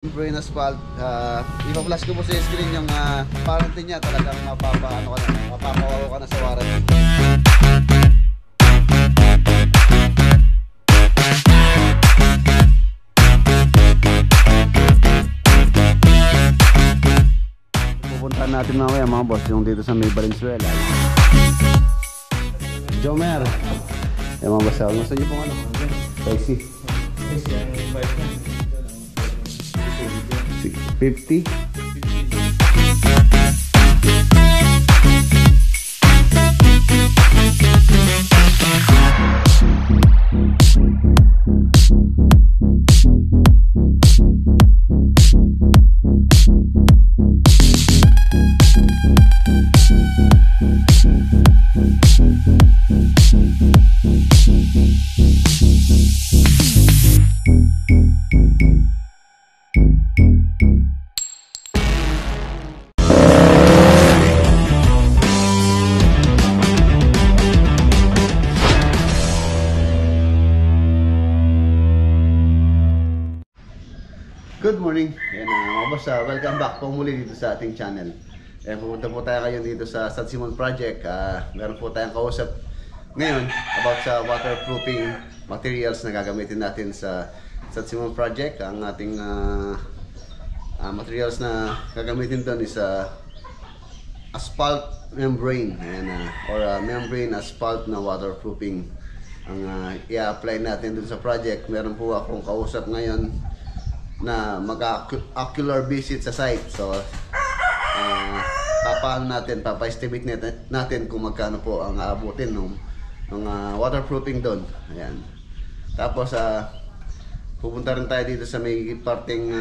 Brain Asphalt, ipa-flash ko po sa screen yung warranty niya. Talagang mapapawaw ka na sa warranty. Pupuntahan natin mamaya mga boss yung dito sa may Valenzuela. Jomer, yung mga boss, gusto niyo pong ano? Spicy 50. Good morning, mga boss, welcome back po muli dito sa ating channel. Pupunta po tayo ngayon dito sa San Simon Project. Meron po tayong kausap ngayon about sa waterproofing materials na gagamitin natin sa San Simon Project. Ang ating materials na gagamitin doon is asphalt membrane, or membrane asphalt na waterproofing ang i-apply natin doon sa project. Meron po akong kausap ngayon na mag-ocular visit sa site. So papa-estimate natin kung magkano po ang aabutin ng waterproofing doon. Ayan. Tapos pupunta rin tayo dito sa may parteng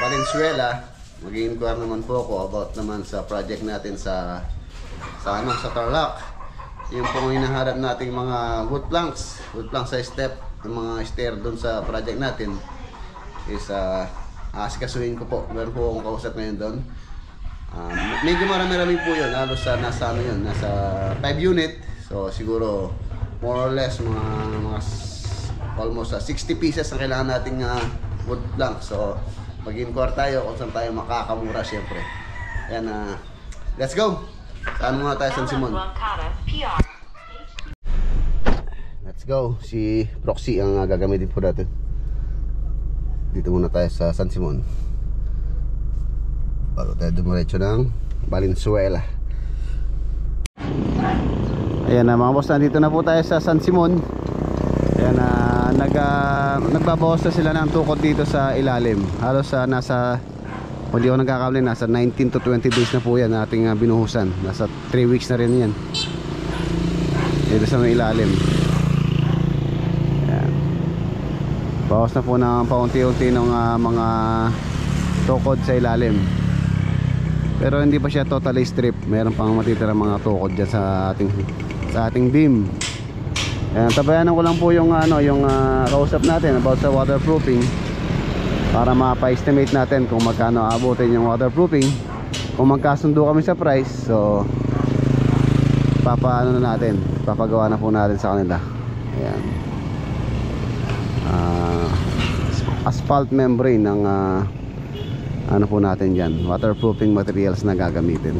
Valenzuela. Mag-i-inquire naman po ako about naman sa project natin sa Tarlac. Yung pong hinaharap nating mga wood planks sa step, yung mga stair doon sa project natin is asikasuhin ko po. Meron po akong kausap ngayon doon. Medyo marami po yun. Halos nasa nasa 5 unit. So siguro more or less mga almost 60 pieces ang kailangan nating wood plank. So mag-inquire tayo kung saan tayo makakamura syempre. Ayan, let's go! Saan muna tayo, San Simon? Let's go! Si Proxy ang gagamitin po natin. Dito muna tayo sa San Simon bago tayo dumiretso ng Valenzuela. Ayan na mga boss, nandito na po tayo sa San Simon. Ayan na, nagbabawas na sila ng tukod dito sa ilalim. Halos nasa, kung di ako nagkakamali, nasa 19 to 20 days na po yan ating binuhusan. Nasa 3 weeks na rin yan dito sa may ilalim. Bawas na po ng paunti-unti ng mga tukod sa ilalim. Pero hindi pa siya totally strip. Meron pang matitirang mga tukod dyan sa ating beam. Ayan, tabayanan ko lang po yung kausap natin about sa waterproofing para mapa-estimate natin kung magkano aabutin yung waterproofing. Kung magkasundo kami sa price, so papagawa na po natin sa kanila. Ayan. Asphalt membrane ng ano po natin dyan, waterproofing materials na gagamitin.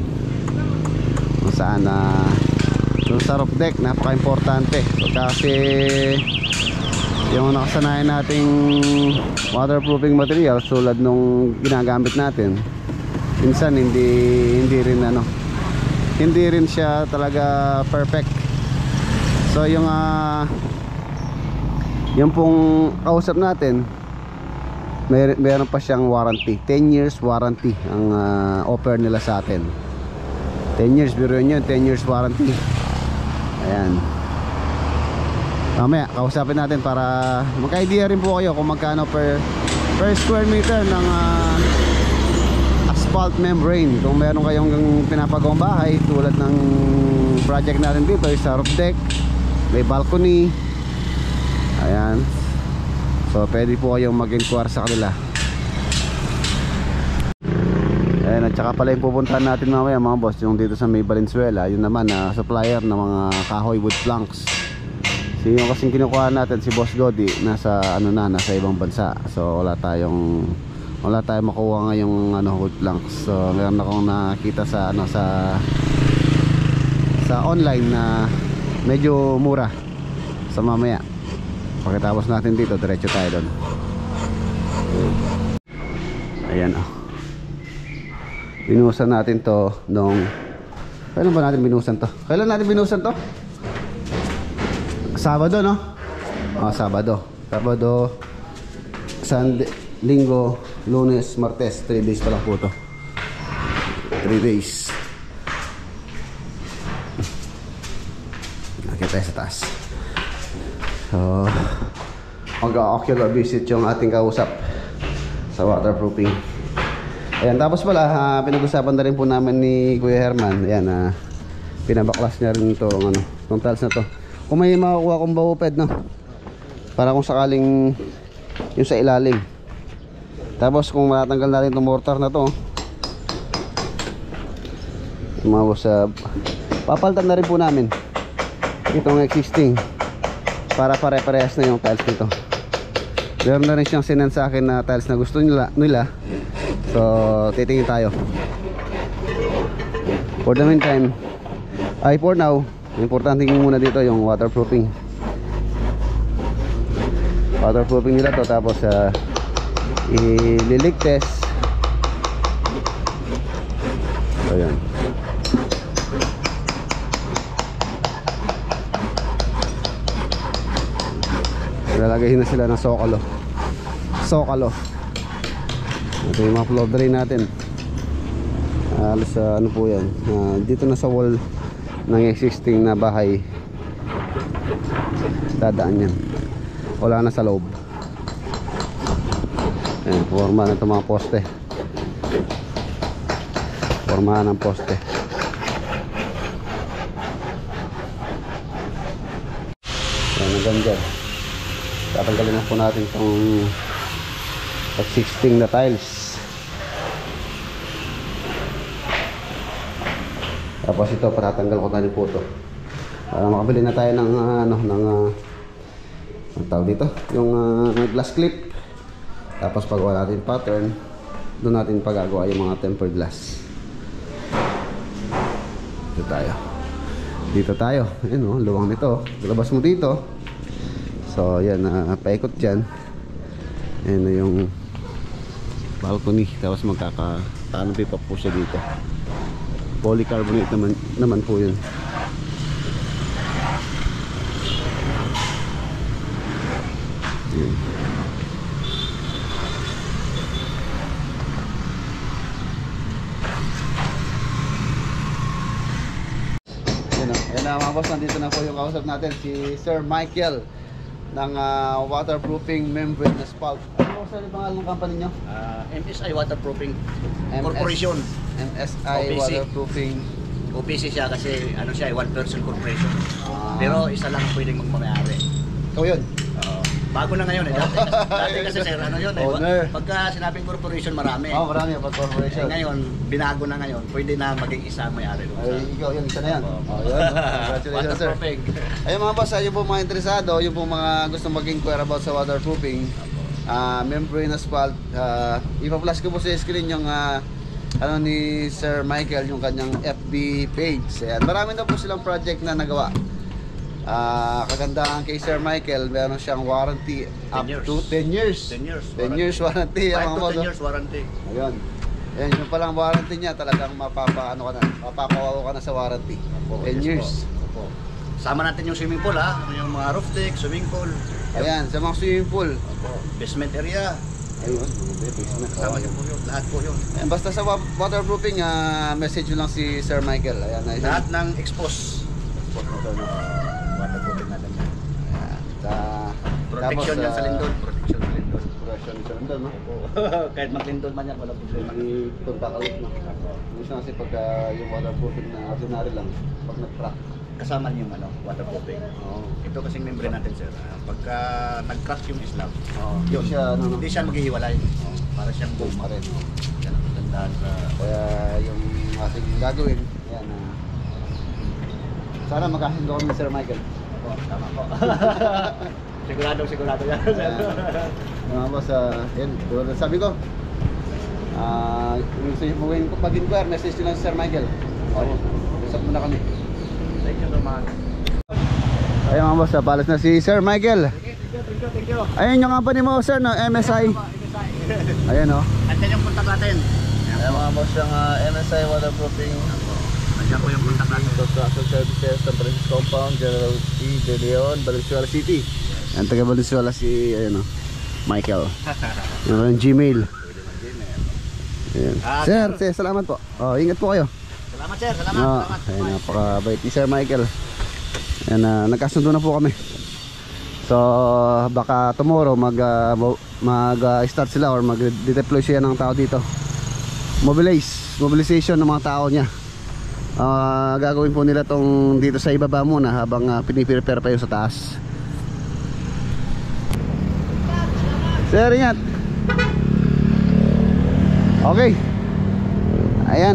Kung saan yung sa roof deck napaka-importante. So, kasi yung nakasanayan nating waterproofing materials tulad nung ginagamit natin, minsan hindi rin siya talaga perfect. So yung pong kausap natin, meron pa siyang warranty, 10 years warranty ang offer nila sa atin. 10 years, biro nyo, 10 years warranty. Ayan. Mamaya kausapin natin para magka-idea rin po kayo kung magkano per square meter ng asphalt membrane. Kung meron kayong pinapagawang bahay tulad ng project natin dito, sa roof deck, may balcony. Ayan. So pwede po kayong mag-inquire sa kanila. Ayan, at saka pala yung pupuntahan natin mamaya mga boss, yung dito sa may Valenzuela. Yun naman supplier ng mga kahoy wood planks yung kasing kinukuha natin si Boss Godi nasa ano na, nasa ibang bansa. So wala tayong makuha ngayong wood planks. So meron akong nakita sa sa online na medyo mura. So mamaya pagkatapos natin dito, diretso tayo doon. Ayan binuhusan natin to nung kailan ba natin binuhusan to? Sabado, no? Sabado, Sunday, Linggo, Lunes, Martes. 3 days pa lang po to. 3 days. Okay, tayo sa taas. So mag-ocular visit yung ating kausap sa waterproofing. Ayan, tapos pala pinag-usapan na rin po namin ni Kuya Herman. Ayan, pinabaklas niya rin itong itong tiles na to. Kung may makukuha kong bawoped, no? Para kung sakaling yung sa ilalim. Tapos kung matatanggal natin itong mortar na to, papalitan na rin po namin itong existing para pare-parehas na yung tiles nito. Meron na rin siyang sinend sa akin na tiles na gusto nila. So titingin tayo. For the meantime, for now, importante muna dito yung waterproofing nila to. Tapos i-leak test. So yan. Lalagayin na sila ng sokalo. Ito yung mga floor drain natin. Alas ano po yan, dito na sa wall ng existing na bahay dadaan yan, wala na sa loob. Ayan, forma na itong mga poste, formahan ng poste. Ayan, hanggang dyan tatanggalin na po natin itong existing na tiles. Tapos ito, patatanggal ko na rin po ito para makabili na tayo ng ang tawag dito, yung glass clip. Tapos pagawa natin pattern, doon natin pagagawa yung mga tempered glass. Dito tayo. Ayan, luwang nito. Labas mo dito. So yan, paikot dyan. Ayan na yung balcony. Tapos magkaka-canopy pa po siya dito. Polycarbonate naman po yun. Yan. Yan mga boss, nandito na po yung kausap natin, si Sir Michael ng waterproofing membrane asphalt. Ano po sir yung pangalan ng company nyo? MSI Waterproofing Corporation. MSI OPC. Waterproofing. OPC siya kasi ano siya, one person corporation. Pero isa lang pwedeng magmamayari. Ikaw yun? Bago na ngayon dati kasi sir, ano yun Owner. pagka sinabing corporation marami. Marami pag corporation. Ngayon, binago na ngayon, pwede na maging isa ang may-ari doon. Ay, ikaw yun, isa na yan. Yun. Congratulations sir. Waterproofing. Ayun mga boss, yung po mga interesado, yung po mga gusto mag-inquire about sa waterproofing, membrane asphalt, ipa-flash ko po sa screen yung ano ni Sir Michael, yung kanyang FB page. Ayan, marami na po silang project na nagawa. Kagandahan kay Sir Michael, meron siyang warranty up to 10 years. 10 years warranty. 5 to 10 years warranty. Ayun. Yan, yung palang warranty niya, talagang mapapawaw ka na sa warranty. 10 years. Opo. Sama natin yung swimming pool yung mga roof deck, swimming pool. Ayan, sa mga swimming pool. Opo. Basement area. Ayun, basement. Kasama yung po yun, lahat po yun. Ayan, basta sa waterproofing, message nyo lang si Sir Michael. Ayan, lahat ng expose. Waterproofing natin yan. Protection yan sa lindol. Protection sa lindol. Protection sa lindol, no? Kahit maglindol man yan, wala problema. Hindi pagkakalit, no? Minsan kasi pagka yung waterproofing na ordinary lang, pag nag-crack. Kasama yung waterproofing. Ito kasing membrane natin sir. Pagka nag-crack yung slab, yun, hindi siya maghihiwalay. Para siyang boom pa rin. Yan ang gandaan sa... Kaya yung ating gagawin, yan, sana magkasundo kami ni Sir Michael. Opo, tama po. Sigurado yan. Mga boss, yan, tulad ng sabi ko. Kung gusto nyo po pag-inquire, message nyo lang si Sir Michael. Okay, usap muna kami. Thank you so much. Ayun mga boss, palas na si Sir Michael. Thank you. Ayun yung company mo sir, no? MSI. Ayan o. Andiyan yung contact natin. Ayun mga boss, yung MSI waterproofing. Andiyan po yung contact natin. Construction Services, San Francisco Compound, General T. De Leon, Valenzuela City. Yan, taga Valenzuela si, ayun o, Michael. Yung Gmail. Ayan. Sir, salamat po. Ingat po kayo. Salamat sir, salamat. Ayun, napakabait ni Sir Michael. Ayan, nagkasundo na po kami. So baka tomorrow mag-start sila or mag-deploy siya ng tao dito. Mobilization ng mga tao niya. Gagawin po nila tong dito sa ibaba muna habang piniprepare pa yung sa taas. Sir, ingat. Okay. Ayan,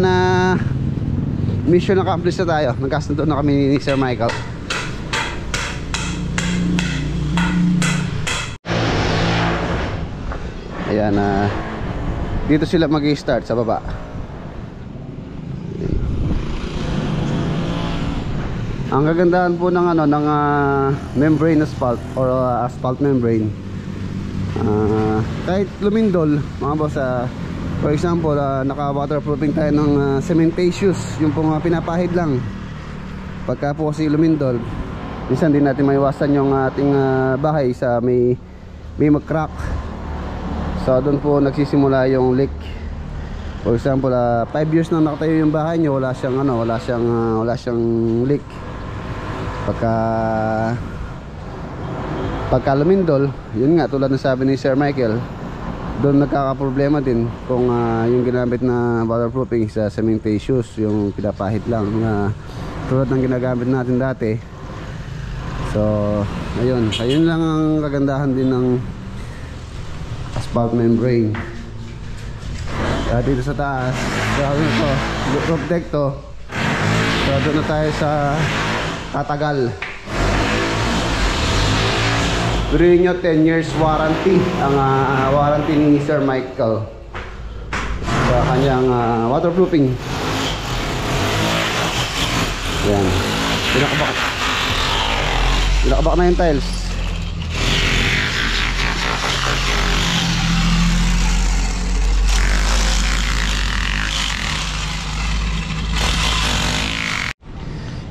mission accomplished na tayo. Nagkasundo na kami ni Sir Michael. Ayan, dito sila mag-i-start sa baba. Ang kagandahan po ng membrane asphalt or asphalt membrane, kahit lumindol mga boss, for example, naka-waterproofing tayo ng cementatious, yung pong pinapahid lang. Pagka po kasi lumindol, minsan din natin maiwasan yung ating bahay sa may mag-crack. So doon po nagsisimula yung leak. For example, 5 years na nakatayo yung bahay niyo, wala siyang leak. Pagka lumindol, yun nga tulad ng sabi ni Sir Michael, doon nagkakaproblema din kung yung ginamit na waterproofing sa cementatious, yung pinapahid lang na tulad ng ginagamit natin dati. So ayun lang ang kagandahan din ng asphalt membrane. Dito sa taas, grabe ito, roof deck to. So doon na tayo sa tatagal. Bring nyo 10 years warranty ang warranty ni Sir Michael sa kanyang waterproofing. Yan, pinakabak na yung tiles.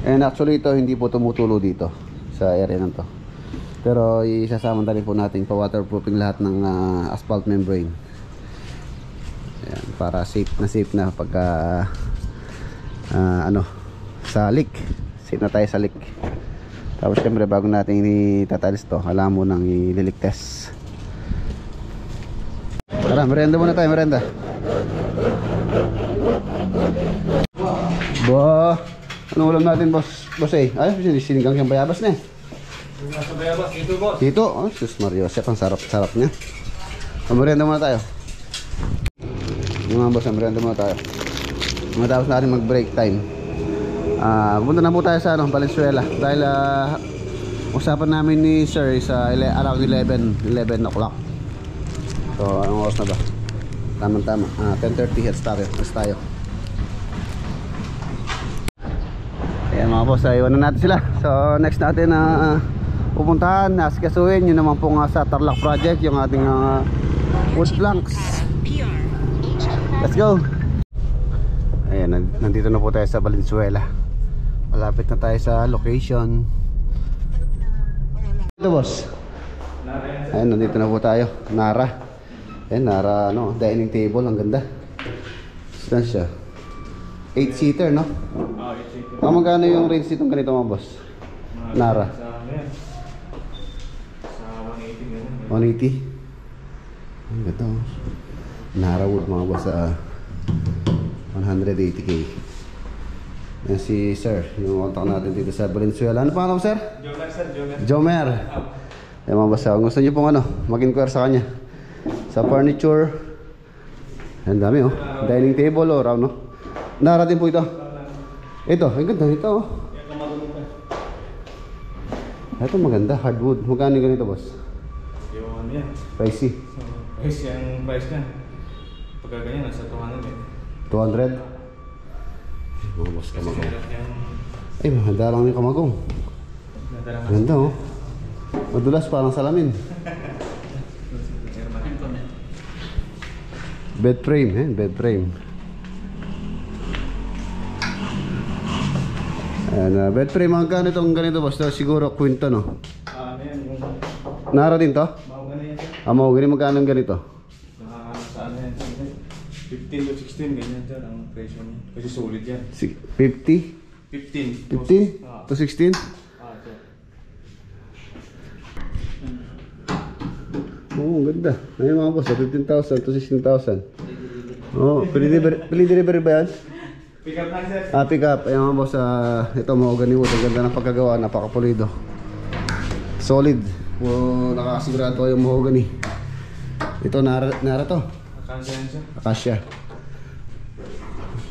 And actually ito hindi po tumutulo dito sa area na to. Pero isasama na rin po natin pa waterproofing lahat ng asphalt membrane. Ayan, para safe na pagka sa leak. Safe na tayo sa leak. Tapos syempre bago natin itatalis to, alam mo nang i-leak test. Tara, merienda muna tayo, merienda. Ano ulam natin, boss eh? Ay, sinigang siyang bayabas na eh. Nasa bayabas, dito boss. Dito? Oh, sus Mario, ang sarap niya. Merienda muna tayo. Yung mga boss, merienda muna tayo. Matapos natin mag-break time. Punta na po tayo sa Valenzuela. Dahil usapan namin ni Sir is around 11 o'clock. So, anong oras na ba? Tama. 10:30 heads tayo. Ayan mga boss, iwanan natin sila. So next natin pupuntahan, asikasuhin yun naman po sa Tarlac project, yung ating wood planks. Let's go. Ayan, nandito na po tayo sa Valenzuela. Malapit na tayo sa location. Ito boss. Ayan, nandito na po tayo. Nara. Ayan, Nara dining table, ang ganda. Saan siya? 8-seater, no? Magkano yung range nitong ganito mga boss? Nara. Sa 180 180. Ang ganda. Nara wood mga boss sa 180k. Yan si Sir, yung contact natin dito sa Valenzuela. Ano pangalan mo, Sir? Jomer, sir, Jomer. Yan mga boss, gusto nyo pong mag-inquire sa kanya sa furniture. Ang dami dining table round Nara din po ito. Ito, ang ganda ito Ito maganda, hardwood. Magkano ganito, boss? Yung ano yan. Pricey. Price yung price niya. Pagka ganyan, nasa 200 eh. 200? Mga boss, Kasi kamagong. meron yung Ay, mahanda lang yung kamagong. nadarang Ganda, oh. Madulas, parang salamin. Bed frame, bed frame. Ayan, bed frame, magkano itong ganito, boss? Ito, siguro kwinto, no? ano yan, yung Nara din to? mahogany yan sir. Amo, ganyan magkano yung ganito? Sa ano yan sir? 15 to 16, ganyan sir ang presyo niya. Kasi solid yan. 50? 15. 15 to 16? Ito. Oo, ganda. Ayun mga boss, 15,000 to 16,000. Oo, delivery ba yan? Pick up lang sir. Pick up. Ayun mga boss, ito mahogany wood. Ang ganda ng pagkagawa, napakapulido. Solid. Nakakasigurado ko yung mahogany. Ito, nara to. Akansya yan sir. Acacia.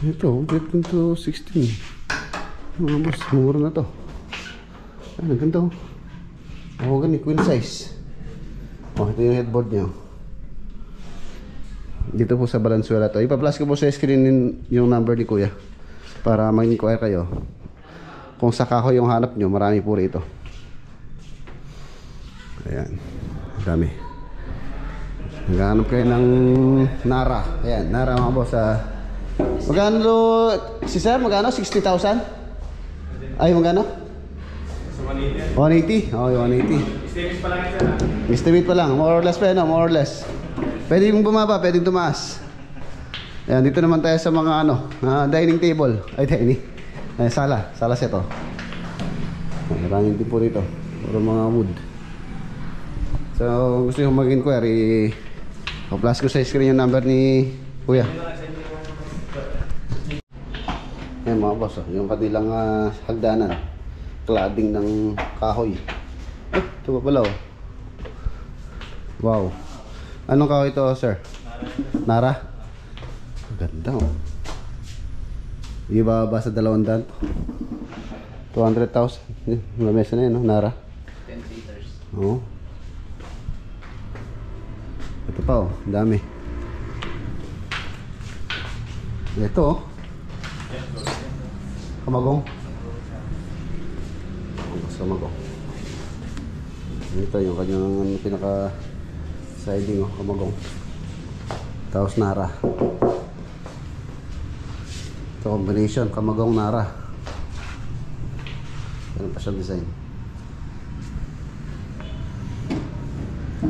Ito, 15 to 16. Mga boss, mura na to. Ay, ang ganda oh. Mahogany, queen size. Oh, ito yung headboard niya. Dito po sa Valenzuela to. Ipa-plus ko po sa screen yung number ni Kuya para mag-inquire kayo. Kung sa kahoy yung hanap nyo, marami po rito. Ayan, dami. Naghahanap kayo ng Nara. Ayan, Nara mga boss. Magkano si sir? Magkano? 60,000? Ay, magkano? Sa 180 yan. 180? Oh, 180. Estimate pa lang yan sir. Estimate pa lang, more or less pa yun, more or less. Pwede yung bumaba, pwede yung tumaas. Ayan, dito naman tayo sa mga dining table. Ay, dining. Ay, sala set oh. Maraming tipo rito. Puro mga wood. So, gusto nyo mag-inquiry, plus ko sa screen yung number ni Kuya. Ayan mga boss, yung kanilang hagdanan. Cladding ng kahoy. Ay, ito pa pala oh. Wow. Anong kahoy ito, sir? Nara? Ganda oh. Ibaba sa 200. 200,000. Lamesa na yun, no? Nara. 10 liters. Oo. Ito pa oh, dami. Ito oh. Kamagong. Kamagong. Ito yung kanyang pinaka siding oh, kamagong. Tapos Nara. Ito combination, kamagong Nara. Ganun pa siyang design.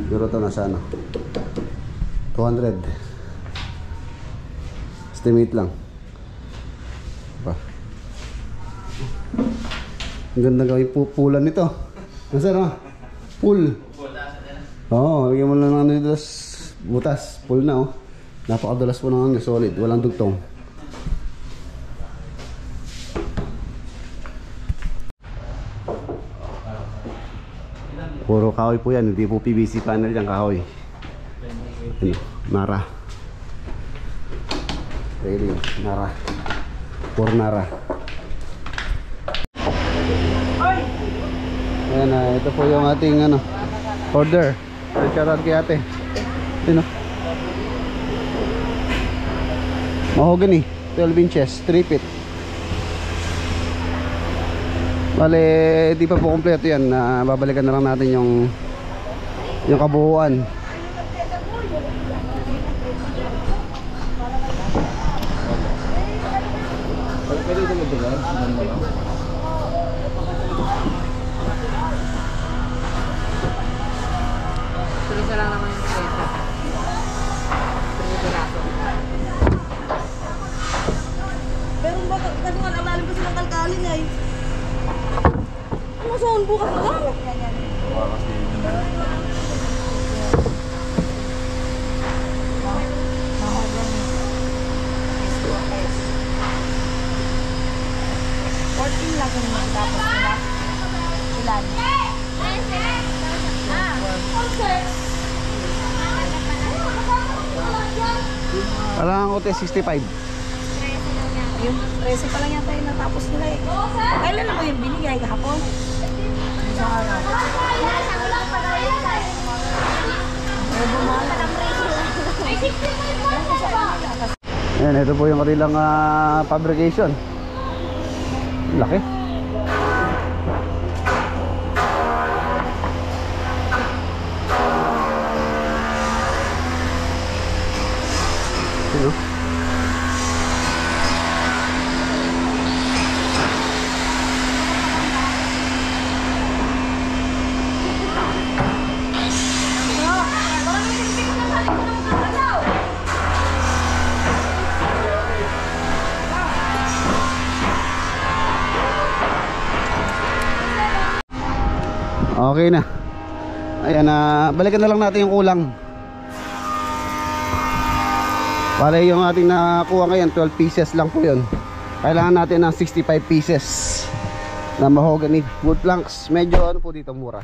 Siguro ito nasa ano 200. Estimate lang. Diba? Ang ganda gawin pulan nito. Nasa no? Pool. Oo, lagyan mo lang ng ano dito, butas. Pool na oh. Napakadulas po ng solid, walang dugtong. Puro kahoy po yan, hindi po PVC panel yung kahoy. Ano, Nara. Really, Nara. Puro Nara. Ayan na, ito po yung ating order. Shoutout kay ate. Yun o. Mahogany, 12 inches, 3 feet. Bale, di pa po kompleto yan. Babalikan na lang natin yung kabuuan. Pwede ito magdagan? Isa lang naman yung pesa. Pero bakit kasi nga nalalim kasi ng kalkalin ay. Ano saan bukas na lang? Lang yung matapos nila. Ilan? Alam ko 65. Yung 13 pa lang yata yung natapos nila eh. Kailan na ba yung binigay kahapon? Ayan, ito po yung kanilang fabrication. Laki. Sino? Okay na. Ayan, balikan na lang natin yung kulang. Bale yung ating nakuha ngayon 12 pieces lang po yun. Kailangan natin ng 65 pieces na mahogany wood planks. Medyo ano po dito mura.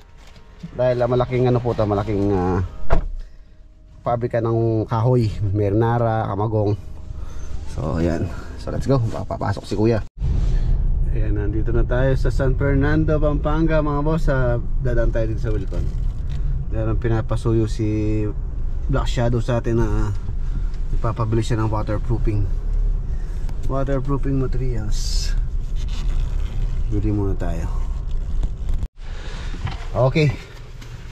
Dahil malaking ano po to, malaking pabrika ng kahoy, Mernara, Kamagong. So ayan. So let's go. Papasok si kuya. Ayan, nandito na tayo sa San Fernando, Pampanga mga boss. Dadaan tayo dito sa Wilcon. Meron pinapasuyo si Black Shadow sa atin na ipapabili siya ng waterproofing materials. Bili muna tayo. Okay.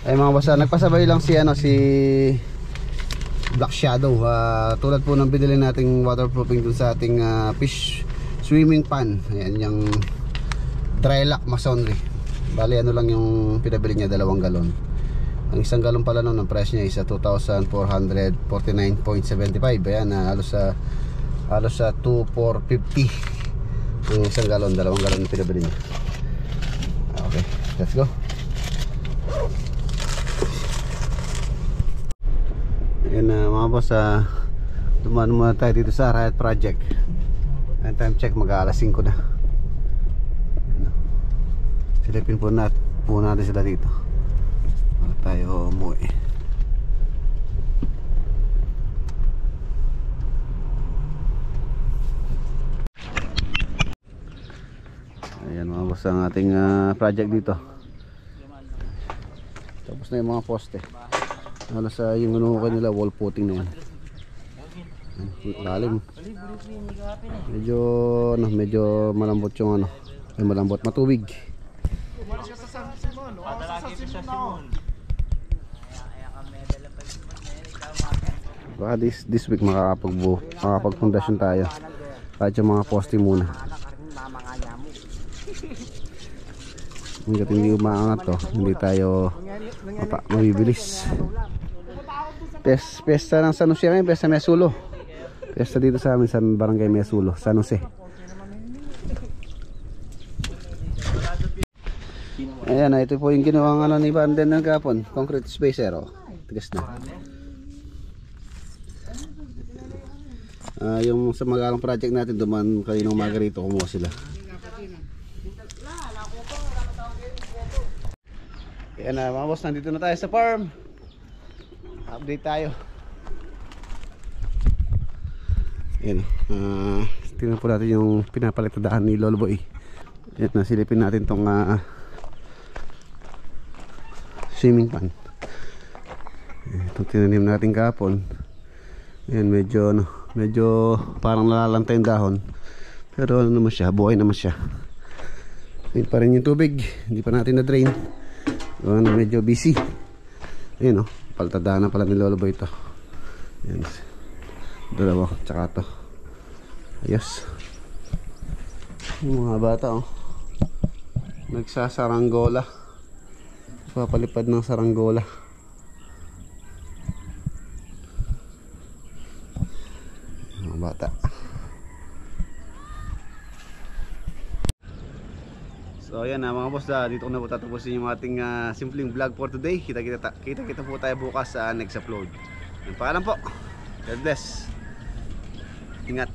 Ay mga boss, nagpasabay lang si Black Shadow. Tulad po ng binili nating waterproofing dun sa ating fish swimming pan. Ayan yung dry lock masonry. Bali ano lang yung pinabili niya, 2 galon. Ang 1 galon pala noon, ang price niya is 2,449.75. Ayan, halos sa 2,450 yung 1 galon, 2 galon yung pinabili niya. Okay, let's go. Ayan mga boss, dumaan muna tayo dito sa Riot Project. And time check, mag-aalas 5 na. Silipin po natin sila dito para tayo umuwi. Ayan mga boss ang ating project dito. Tapos na yung mga poste. Halos yung ano nila, wall putting na yan. Lalim. Medyo malambot yung malambot, matubig. Baka this week makakapag-pundasyon tayo. Kahit yung mga poste muna. Hanggat hindi umaangat to, hindi tayo mabibilis. Pesta ng San Jose ngayon, pesta Mesulo. Pesta dito sa amin sa barangay Mesulo, San Jose. Ayan, ito po yung ginawang ni Banden ng kapon, concrete spacer. Tigas na. Yung sa magalang project natin, duman kaninang umaga rito, kumuha sila. Ayan na mga boss, nandito na tayo sa farm. Update tayo. Ayan, tingnan po natin yung pinapalitadahan ni Lolo Boy. Ayan, nasilipin natin tong swimming pan. Itong tinanim natin kahapon. Ayan, medyo parang nalalantay yung dahon. Pero ano naman siya, buhay naman siya. Ayan pa rin yung tubig, hindi pa natin na-drain. Medyo busy. Ayan palitadahan na pala ni Lolo Boy ito. Ayan, dalawa, tsaka ito. Ayos. Yung mga bata nagsasaranggola. Papalipad ng saranggola. Mga bata. So ayan mga boss, dito ko na po tatapusin yung ating simpleng vlog for today. Kita po tayo bukas sa next upload. Paalam po. God bless. Ingat.